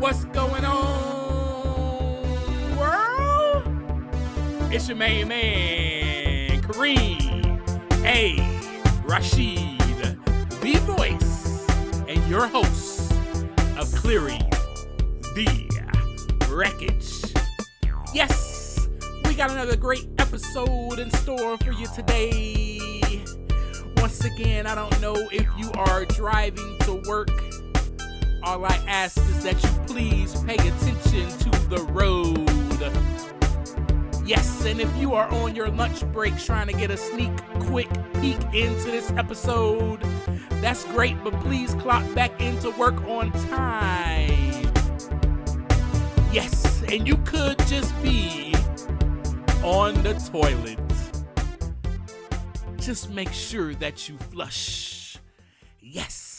What's going on, world? It's your main man, Kareem A. Rashid, the voice and your host of Clearing the Wreckage. Yes, we got another great episode in store for you today. Once again, I don't know if you are driving to work. All I ask is that you please pay attention to the road. Yes, and if you are on your lunch break trying to get a quick peek into this episode, that's great, but please clock back into work on time. Yes, and you could just be on the toilet. Just make sure that you flush. Yes.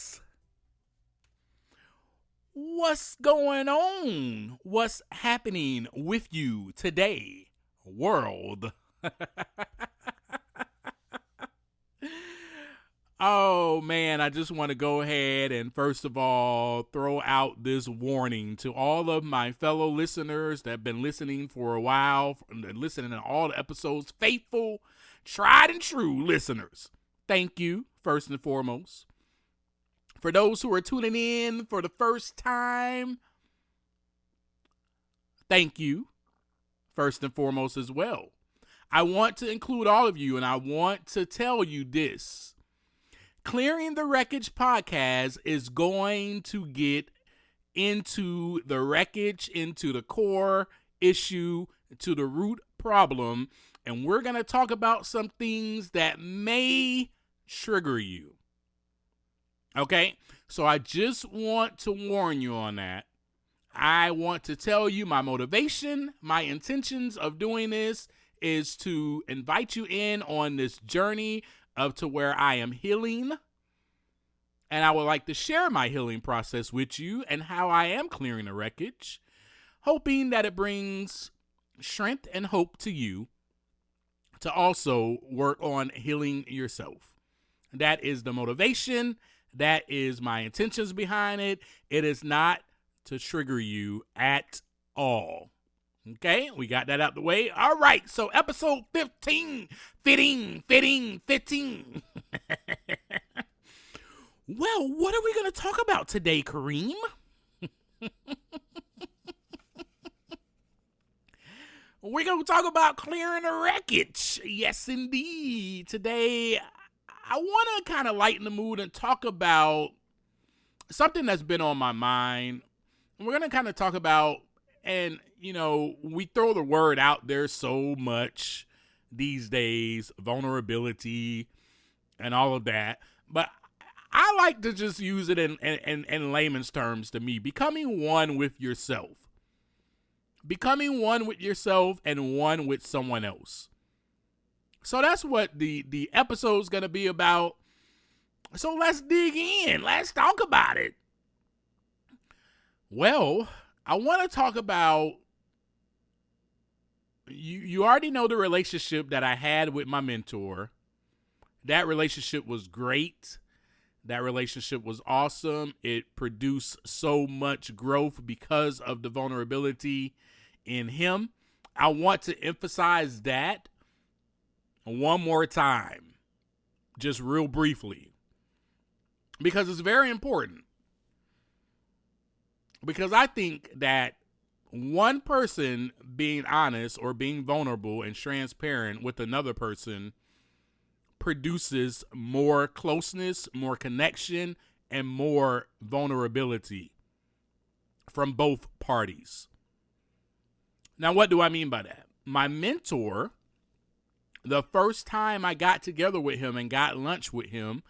What's going on? What's happening with you today, world? Oh man, I just want to go ahead and first of all throw out this warning to all of my fellow listeners that have been listening for a while, listening to all the episodes, faithful, tried and true listeners. Thank you, first and foremost. For those who are tuning in for the first time, thank you, first and foremost as well. I want to include all of you, and I want to tell you this. Clearing the Wreckage podcast is going to get into the wreckage, into the core issue, to the root problem, and we're going to talk about some things that may trigger you. Okay, so I just want to warn you on that. I want to tell you my motivation, my intentions of doing this is to invite you in on this journey of to where I am healing. And I would like to share my healing process with you and how I am clearing the wreckage, hoping that it brings strength and hope to you to also work on healing yourself. That is the motivation. That is my intentions behind it. It is not to trigger you at all. Okay, we got that out the way. All right, so episode 15, fitting. Well, what are we going to talk about today, Kareem? We're going to talk about clearing the wreckage. Yes, indeed. Today, I want to kind of lighten the mood and talk about something that's been on my mind. We're going to kind of talk about, and, you know, we throw the word out there so much these days, vulnerability and all of that. But I like to just use it in layman's terms to me, becoming one with yourself. Becoming one with yourself and one with someone else. So that's what the episode's going to be about. So let's dig in. Let's talk about it. Well, I want to talk about, you already know the relationship that I had with my mentor. That relationship was great. That relationship was awesome. It produced so much growth because of the vulnerability in him. I want to emphasize that one more time, just real briefly, because it's very important. Because I think that one person being honest or being vulnerable and transparent with another person produces more closeness, more connection, and more vulnerability from both parties. Now, what do I mean by that? My mentor, the first time I got together with him and got lunch with him,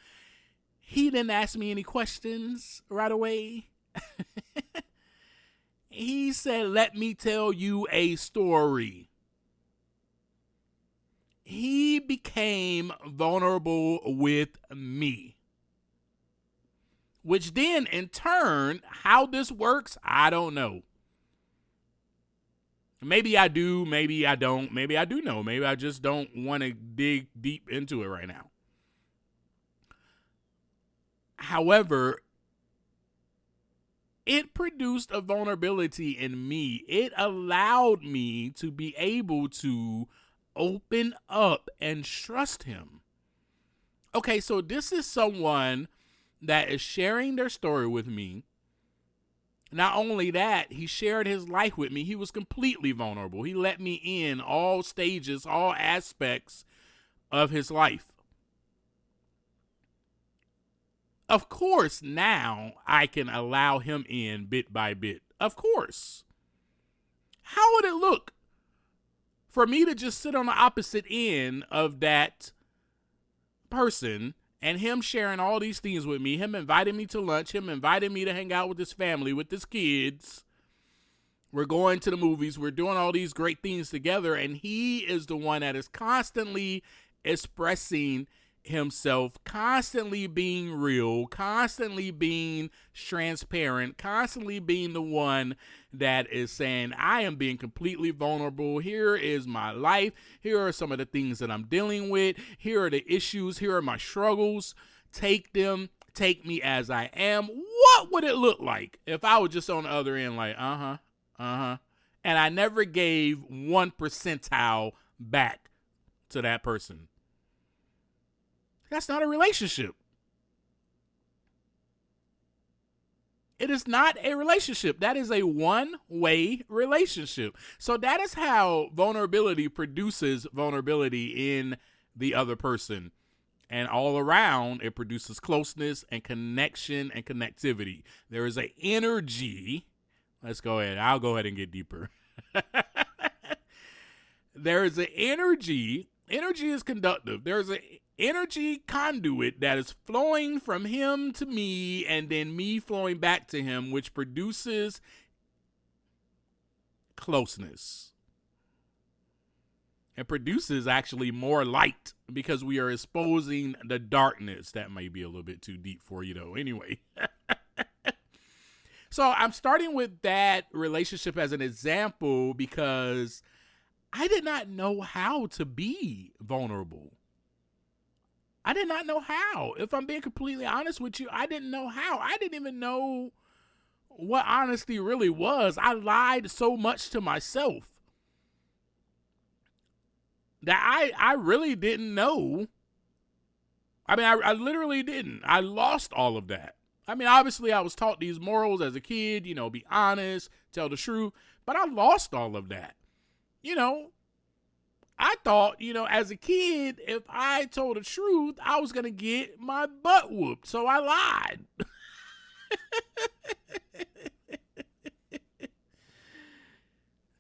he didn't ask me any questions right away. He said, "Let me tell you a story." He became vulnerable with me. Which then, in turn, how this works, I don't know. Maybe I do, maybe I don't, maybe I do know, maybe I just don't want to dig deep into it right now. However, it produced a vulnerability in me. It allowed me to be able to open up and trust him. Okay, so this is someone that is sharing their story with me. Not only that, he shared his life with me. He was completely vulnerable. He let me in all stages, all aspects of his life. Of course, now I can allow him in bit by bit. Of course. How would it look for me to just sit on the opposite end of that person and him sharing all these things with me, him inviting me to lunch, him inviting me to hang out with his family, with his kids. We're going to the movies. We're doing all these great things together. And he is the one that is constantly expressing himself, constantly being real, constantly being transparent, constantly being the one that is saying, I am being completely vulnerable. Here is my life. Here are some of the things that I'm dealing with. Here are the issues. Here are my struggles. Take them. Take me as I am. What would it look like if I was just on the other end like, and I never gave 1 percentile back to that person? That's not a relationship. It is not a relationship. That is a one-way relationship. So that is how vulnerability produces vulnerability in the other person. And all around, it produces closeness and connection and connectivity. There is an energy. Let's go ahead. I'll go ahead and get deeper. There is an energy. Energy is conductive. There's an energy conduit that is flowing from him to me and then me flowing back to him, which produces closeness. It produces actually more light because we are exposing the darkness. That may be a little bit too deep for you though. Anyway. So I'm starting with that relationship as an example because I did not know how to be vulnerable. I did not know how. If I'm being completely honest with you, I didn't know how. I didn't even know what honesty really was. I lied so much to myself that I really didn't know. I mean, I literally didn't. I lost all of that. I mean, obviously, I was taught these morals as a kid, be honest, tell the truth, but I lost all of that. I thought, as a kid, if I told the truth, I was going to get my butt whooped. So I lied.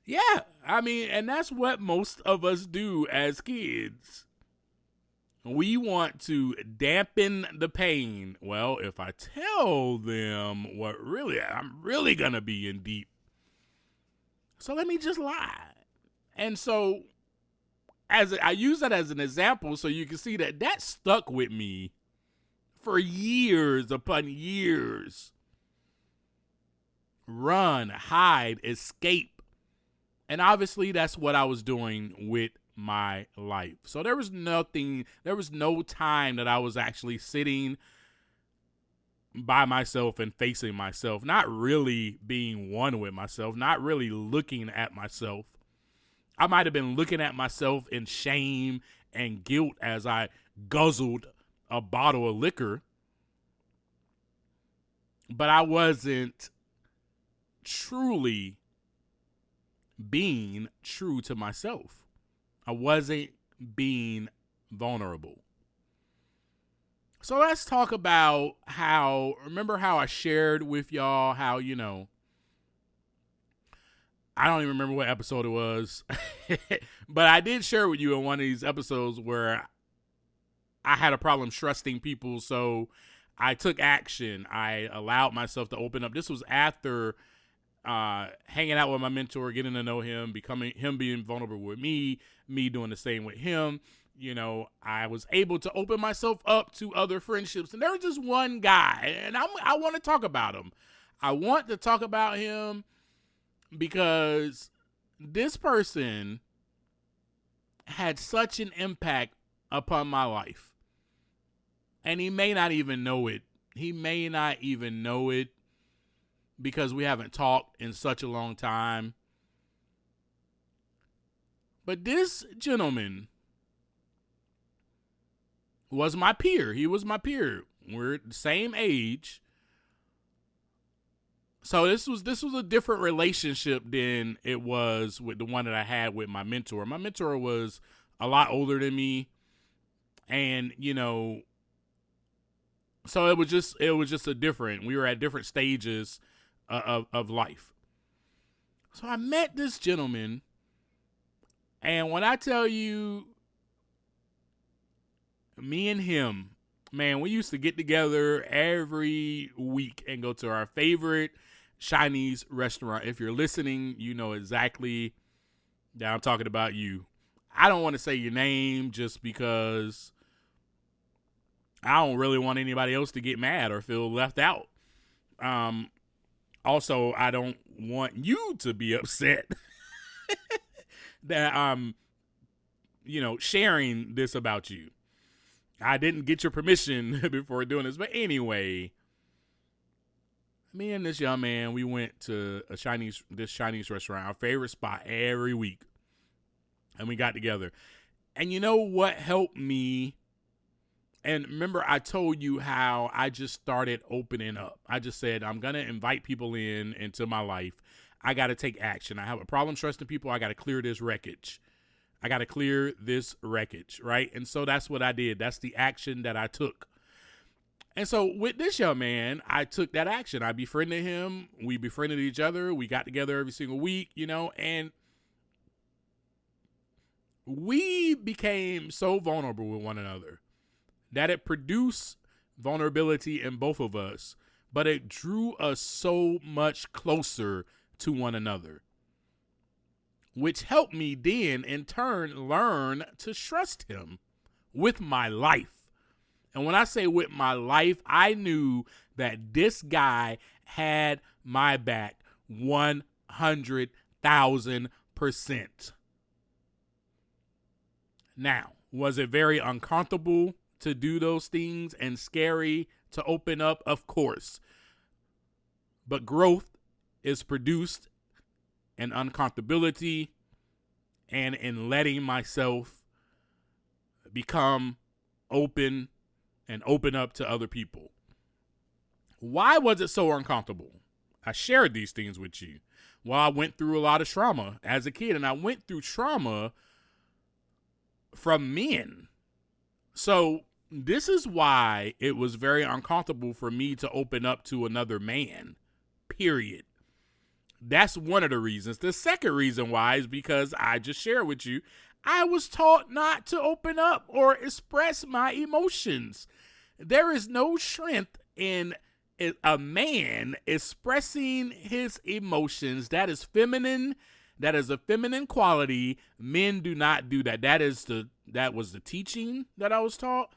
Yeah, I mean, and that's what most of us do as kids. We want to dampen the pain. Well, if I tell them I'm really going to be in deep. So let me just lie. And so I use that as an example so you can see that stuck with me for years upon years. Run, hide, escape. And obviously that's what I was doing with my life. So there was no time that I was actually sitting by myself and facing myself, not really being one with myself, not really looking at myself. I might have been looking at myself in shame and guilt as I guzzled a bottle of liquor, but I wasn't truly being true to myself. I wasn't being vulnerable. So let's talk about remember how I shared with y'all how, I don't even remember what episode it was, but I did share with you in one of these episodes where I had a problem trusting people. So I took action. I allowed myself to open up. This was after hanging out with my mentor, getting to know him, him being vulnerable with me doing the same with him. I was able to open myself up to other friendships. And there was just one guy, and I want to talk about him. I want to talk about him because this person had such an impact upon my life. And he may not even know it. because we haven't talked in such a long time. But this gentleman was my peer. He was my peer. We're the same age. So this was a different relationship than it was with the one that I had with my mentor. My mentor was a lot older than me. And, so it was just a different, we were at different stages of life. So I met this gentleman, and when I tell you, me and him, man, we used to get together every week and go to our favorite Chinese restaurant. If you're listening, you know exactly that I'm talking about you. I don't want to say your name just because I don't really want anybody else to get mad or feel left out. Also, I don't want you to be upset that I'm, sharing this about you. I didn't get your permission before doing this. But anyway, me and this young man, we went to this Chinese restaurant, our favorite spot, every week. And we got together. And you know what helped me? And remember, I told you how I just started opening up. I just said, I'm going to invite people into my life. I got to take action. I have a problem trusting people. I got to clear this wreckage. Right? And so that's what I did. That's the action that I took. And so with this young man, I took that action. I befriended him. We befriended each other. We got together every single week, and we became so vulnerable with one another that it produced vulnerability in both of us, but it drew us so much closer to one another, which helped me then in turn learn to trust him with my life. And when I say with my life, I knew that this guy had my back 100,000%. Now, was it very uncomfortable to do those things and scary to open up? Of course. But growth is produced in uncomfortability and in letting myself become open and open up to other people. Why was it so uncomfortable? I shared these things with you. Well, I went through a lot of trauma as a kid, and I went through trauma from men. So this is why it was very uncomfortable for me to open up to another man, period. That's one of the reasons. The second reason why is because I just shared with you, I was taught not to open up or express my emotions. There is no strength in a man expressing his emotions. That is feminine. That is a feminine quality. Men do not do that. That was the teaching that I was taught,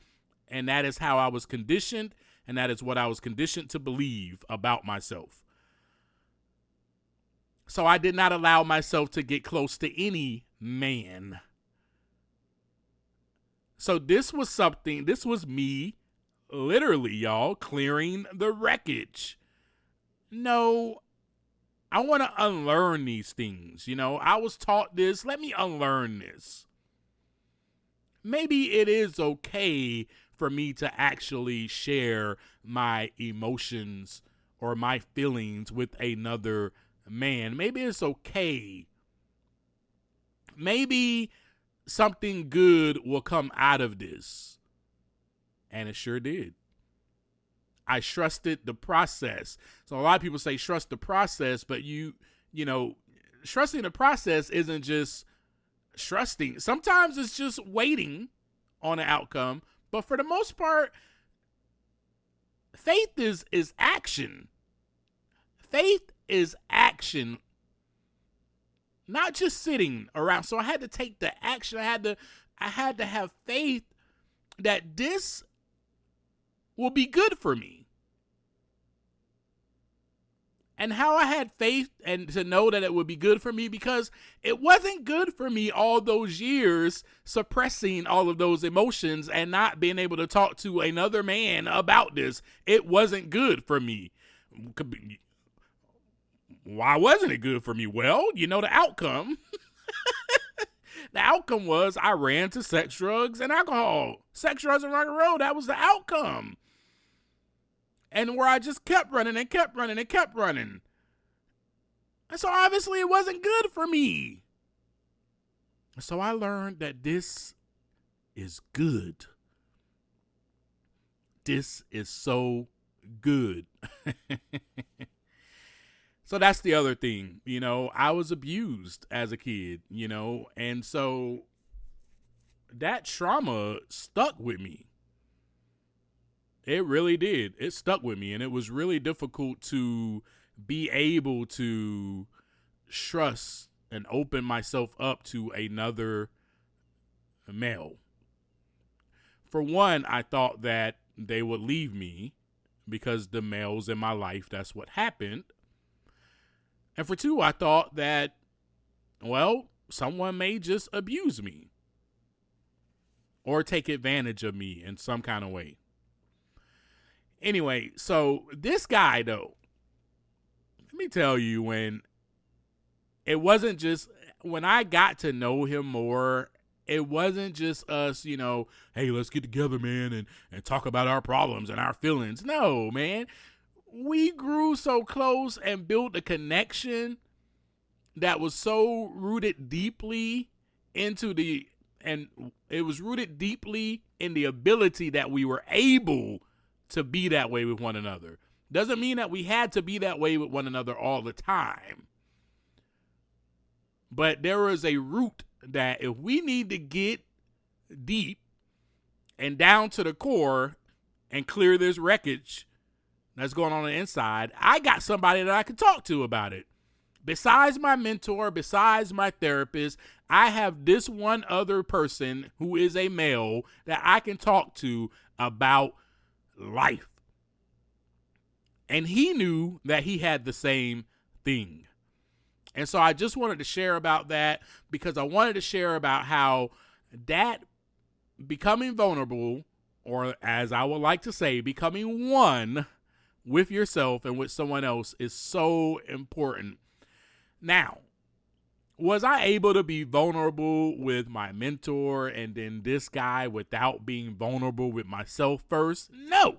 and that is how I was conditioned, and that is what I was conditioned to believe about myself. So I did not allow myself to get close to any man. So this was me, literally, y'all, clearing the wreckage. No, I want to unlearn these things. I was taught this. Let me unlearn this. Maybe it is okay for me to actually share my emotions or my feelings with another man. Maybe it's okay. Maybe something good will come out of this. And it sure did. I trusted the process. So a lot of people say trust the process, but trusting the process isn't just trusting. Sometimes it's just waiting on an outcome, but for the most part, faith is action. Faith is action, not just sitting around. So I had to take the action. I had to have faith that this will be good for me. And how I had faith and to know that it would be good for me, because it wasn't good for me all those years suppressing all of those emotions and not being able to talk to another man about this. It wasn't good for me. Why wasn't it good for me? Well, the outcome. The outcome was I ran to sex, drugs, and alcohol. Sex, drugs, and rock and roll. That was the outcome. And where I just kept running and kept running and kept running. And so obviously it wasn't good for me. So I learned that this is good. This is so good. So that's the other thing. I was abused as a kid, and so that trauma stuck with me. It really did. It stuck with me, and it was really difficult to be able to trust and open myself up to another male. For one, I thought that they would leave me because the males in my life, that's what happened. And for two, I thought that, someone may just abuse me or take advantage of me in some kind of way. Anyway, so this guy, though, let me tell you, when I got to know him more, it wasn't just us, hey, let's get together, man, and talk about our problems and our feelings. No, man. We grew so close and built a connection that was so rooted deeply and it was rooted deeply in the ability that we were able to be that way with one another. Doesn't mean that we had to be that way with one another all the time. But there was a root that if we need to get deep and down to the core and clear this wreckage that's going on the inside, I got somebody that I can talk to about it. Besides my mentor, besides my therapist, I have this one other person who is a male that I can talk to about life. And he knew that he had the same thing. And so I just wanted to share about that because I wanted to share about how that becoming vulnerable, or as I would like to say, becoming one with yourself and with someone else is so important. Now, was I able to be vulnerable with my mentor and then this guy without being vulnerable with myself first? No.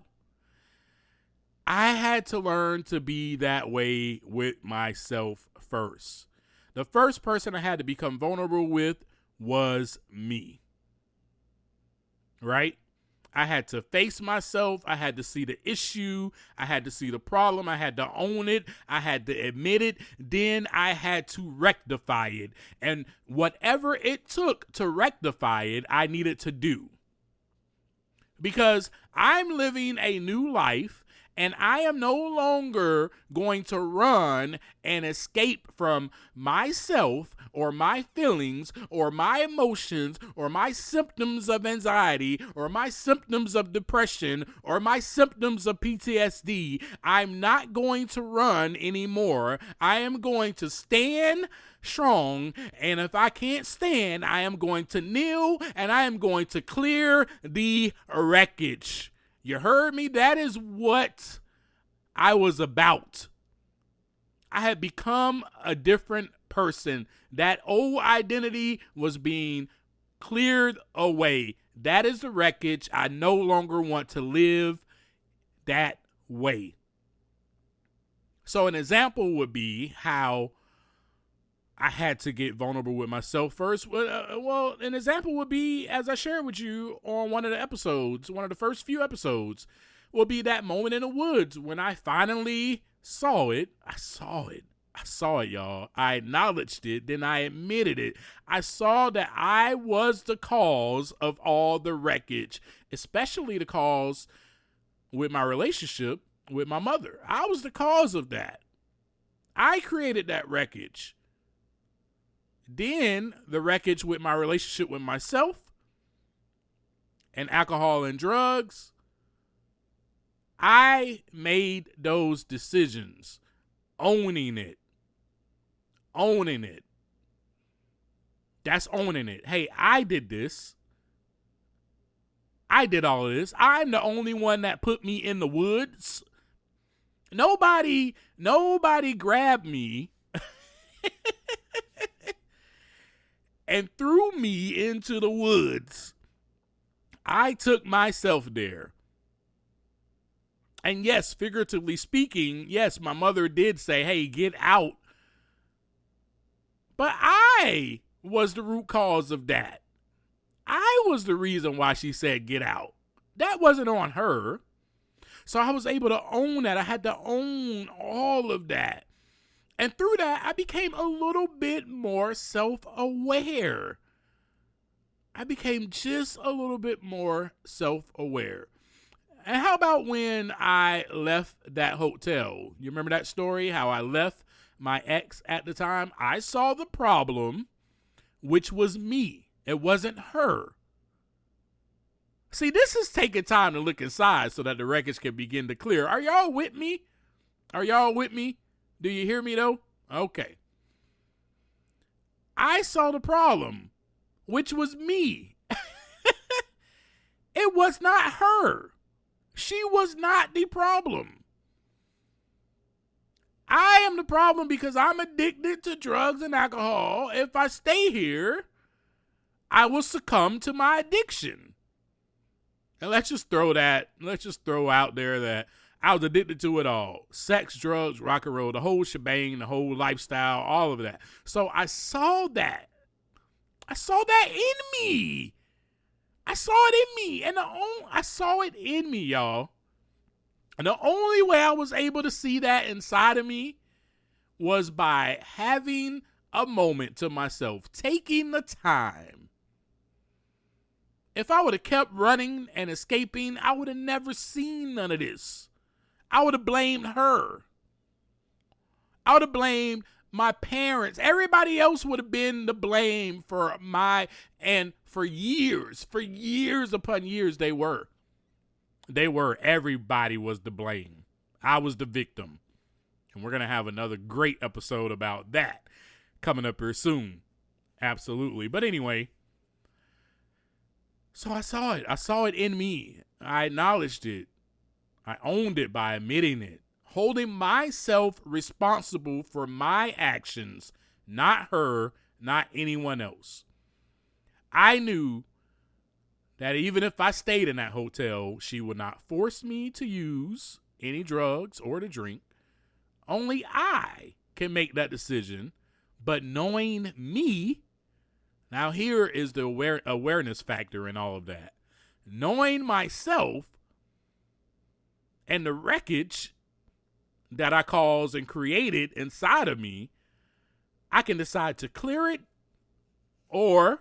I had to learn to be that way with myself first. The first person I had to become vulnerable with was me. Right? I had to face myself. I had to see the issue. I had to see the problem. I had to own it. I had to admit it. Then I had to rectify it. And whatever it took to rectify it, I needed to do. Because I'm living a new life. And I am no longer going to run and escape from myself or my feelings or my emotions or my symptoms of anxiety or my symptoms of depression or my symptoms of PTSD. I'm not going to run anymore. I am going to stand strong, and if I can't stand, I am going to kneel and I am going to clear the wreckage. You heard me? That is what I was about. I had become a different person. That old identity was being cleared away. That is the wreckage. I no longer want to live that way. So an example would be how I had to get vulnerable with myself first. Well, an example would be, as I shared with you on one of the first few episodes, will be that moment in the woods when I finally saw it. I saw it, y'all. I acknowledged it, then I admitted it. I saw that I was the cause of all the wreckage, especially the cause with my relationship with my mother. I was the cause of that. I created that wreckage. Then the wreckage with my relationship with myself and alcohol and drugs. I made those decisions, owning it. That's owning it. Hey, I did this. I did all of this. I'm the only one that put me in the woods. Nobody grabbed me and threw me into the woods. I took myself there. And yes, figuratively speaking, yes, my mother did say, hey, get out. But I was the root cause of that. I was the reason why she said get out. That wasn't on her. So I was able to own that. I had to own all of that. And through that, I became a little bit more self-aware. I became just a little bit more self-aware. And how about when I left that hotel? You remember that story, how I left my ex at the time? I saw the problem, which was me. It wasn't her. See, this is taking time to look inside so that the wreckage can begin to clear. Are y'all with me? Are y'all with me? Do you hear me, though? Okay. I saw the problem, which was me. It was not her. She was not the problem. I am the problem because I'm addicted to drugs and alcohol. If I stay here, I will succumb to my addiction. And let's just throw out there that I was addicted to it all. Sex, drugs, rock and roll, the whole shebang, the whole lifestyle, all of that. So I saw that. I saw that in me. I saw it in me. And I saw it in me, y'all. And the only way I was able to see that inside of me was by having a moment to myself, taking the time. If I would have kept running and escaping, I would have never seen none of this. I would have blamed her. I would have blamed my parents. Everybody else would have been to blame for years upon years they were. Everybody was to blame. I was the victim. And we're going to have another great episode about that coming up here soon. Absolutely. But anyway, so I saw it. I saw it in me. I acknowledged it. I owned it by admitting it. Holding myself responsible for my actions, not her, not anyone else. I knew that even if I stayed in that hotel, she would not force me to use any drugs or to drink. Only I can make that decision. But knowing me, now here is the awareness factor in all of that. Knowing myself and the wreckage that I caused and created inside of me, I can decide to clear it, or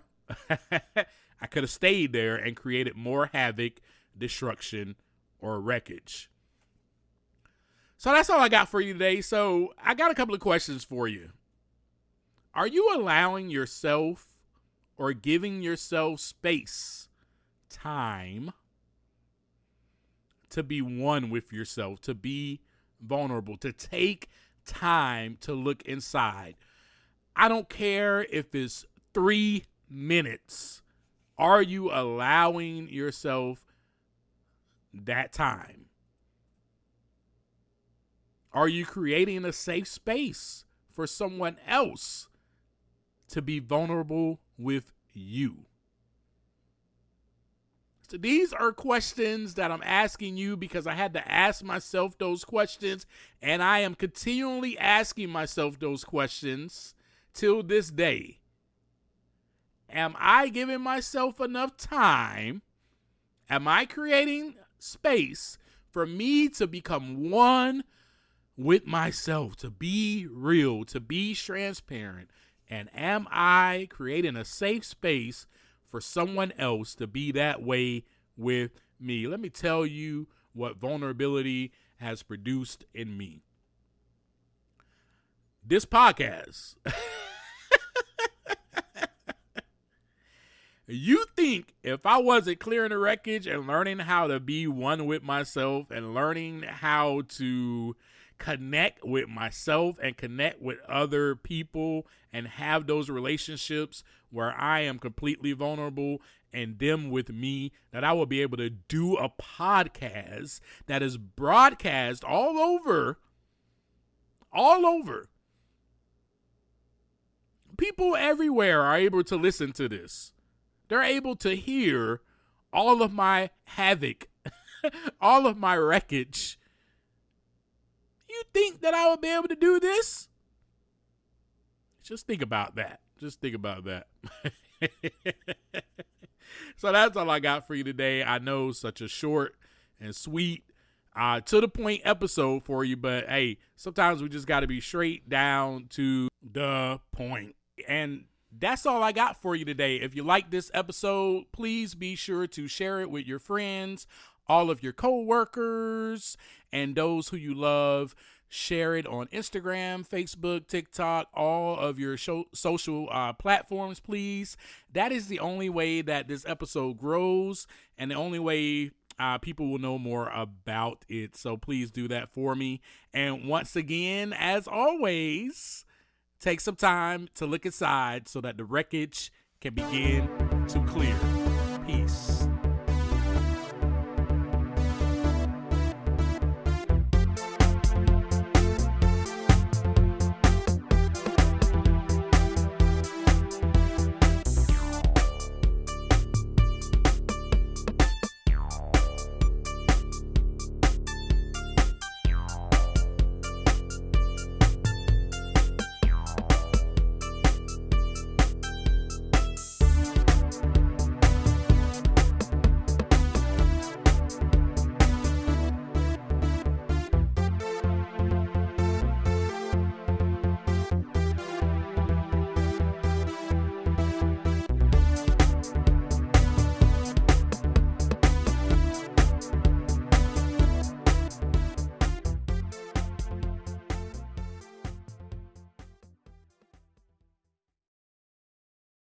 I could have stayed there and created more havoc, destruction, or wreckage. So that's all I got for you today. So I got a couple of questions for you. Are you allowing yourself or giving yourself space, time, to be one with yourself, to be vulnerable, to take time to look inside? I don't care if it's 3 minutes. Are you allowing yourself that time? Are you creating a safe space for someone else to be vulnerable with you? So these are questions that I'm asking you because I had to ask myself those questions, and I am continually asking myself those questions till this day. Am I giving myself enough time? Am I creating space for me to become one with myself, to be real, to be transparent? And am I creating a safe space for someone else to be that way with me? Let me tell you what vulnerability has produced in me. This podcast. You think if I wasn't clearing the wreckage and learning how to be one with myself and learning how to connect with myself and connect with other people and have those relationships where I am completely vulnerable and them with me, that I will be able to do a podcast that is broadcast all over. People everywhere are able to listen to this. They're able to hear all of my havoc, all of my wreckage. You think that I would be able to do this? Just think about that. So that's all I got for you today. I know, such a short and sweet, to the point episode for you, but hey, sometimes we just got to be straight down to the point. And that's all I got for you today. If you like this episode, please be sure to share it with your friends, all of your co-workers, and those who you love. Share it on Instagram, Facebook, TikTok, all of your social platforms, please. That is the only way that this episode grows, and the only way people will know more about it. So please do that for me. And once again, as always, take some time to look inside so that the wreckage can begin to clear.